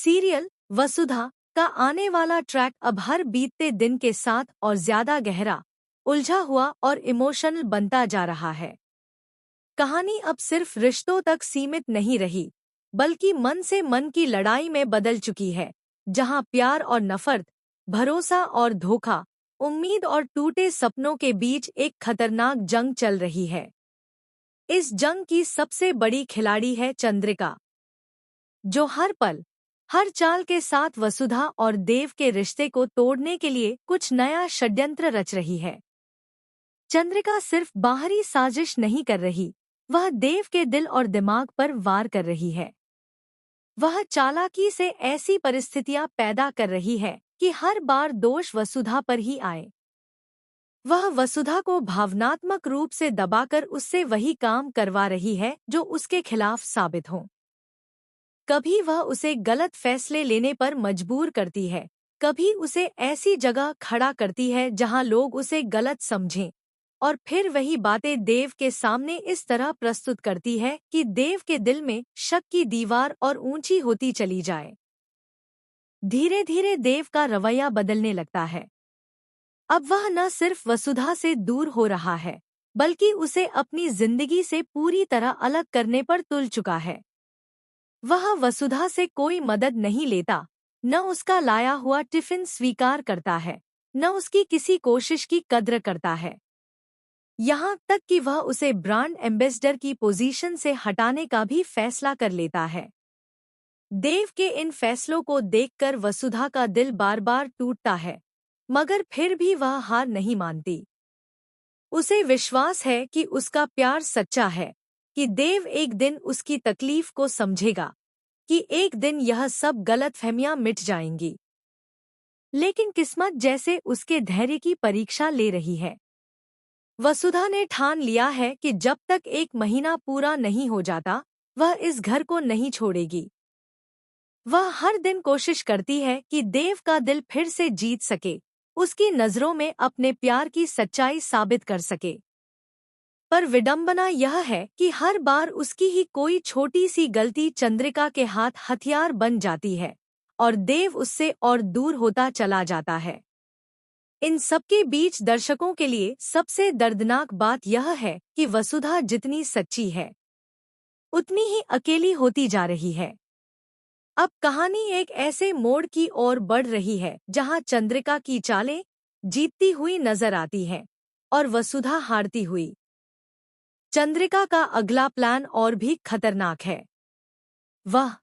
Serial वसुधा का आने वाला ट्रैक अब हर बीतते दिन के साथ और ज्यादा गहरा, उलझा हुआ और इमोशनल बनता जा रहा है। कहानी अब सिर्फ रिश्तों तक सीमित नहीं रही, बल्कि मन से मन की लड़ाई में बदल चुकी है, जहां प्यार और नफरत, भरोसा और धोखा, उम्मीद और टूटे सपनों के बीच एक खतरनाक जंग चल रही है। इस जंग की सबसे बड़ी खिलाड़ी है चंद्रिका, जो हर पल, हर चाल के साथ वसुधा और देव के रिश्ते को तोड़ने के लिए कुछ नया षड्यंत्र रच रही है। चंद्रिका सिर्फ बाहरी साजिश नहीं कर रही, वह देव के दिल और दिमाग पर वार कर रही है। वह चालाकी से ऐसी परिस्थितियां पैदा कर रही है कि हर बार दोष वसुधा पर ही आए। वह वसुधा को भावनात्मक रूप से दबाकर उससे वही काम करवा रही है जो उसके खिलाफ साबित हो। कभी वह उसे गलत फैसले लेने पर मजबूर करती है, कभी उसे ऐसी जगह खड़ा करती है जहां लोग उसे गलत समझें, और फिर वही बातें देव के सामने इस तरह प्रस्तुत करती है कि देव के दिल में शक की दीवार और ऊंची होती चली जाए। धीरे धीरे देव का रवैया बदलने लगता है। अब वह न सिर्फ वसुधा से दूर हो रहा है, बल्कि उसे अपनी जिंदगी से पूरी तरह अलग करने पर तुल चुका है। वह वसुधा से कोई मदद नहीं लेता, न उसका लाया हुआ टिफिन स्वीकार करता है, न उसकी किसी कोशिश की कद्र करता है। यहाँ तक कि वह उसे ब्रांड एम्बेसडर की पोजीशन से हटाने का भी फैसला कर लेता है। देव के इन फैसलों को देखकर वसुधा का दिल बार बार टूटता है, मगर फिर भी वह हार नहीं मानती। उसे विश्वास है कि उसका प्यार सच्चा है, कि देव एक दिन उसकी तकलीफ को समझेगा, कि एक दिन यह सब गलतफहमियां मिट जाएंगी। लेकिन किस्मत जैसे उसके धैर्य की परीक्षा ले रही है। वसुधा ने ठान लिया है कि जब तक 1 महीना पूरा नहीं हो जाता, वह इस घर को नहीं छोड़ेगी। वह हर दिन कोशिश करती है कि देव का दिल फिर से जीत सके, उसकी नजरों में अपने प्यार की सच्चाई साबित कर सके। पर विडंबना यह है कि हर बार उसकी ही कोई छोटी सी गलती चंद्रिका के हाथ हथियार बन जाती है, और देव उससे और दूर होता चला जाता है। इन सबके बीच दर्शकों के लिए सबसे दर्दनाक बात यह है कि वसुधा जितनी सच्ची है, उतनी ही अकेली होती जा रही है। अब कहानी एक ऐसे मोड़ की ओर बढ़ रही है जहां चंद्रिका की चालें जीतती हुई नजर आती हैं और वसुधा हारती हुई। चंद्रिका का अगला प्लान और भी खतरनाक है। वह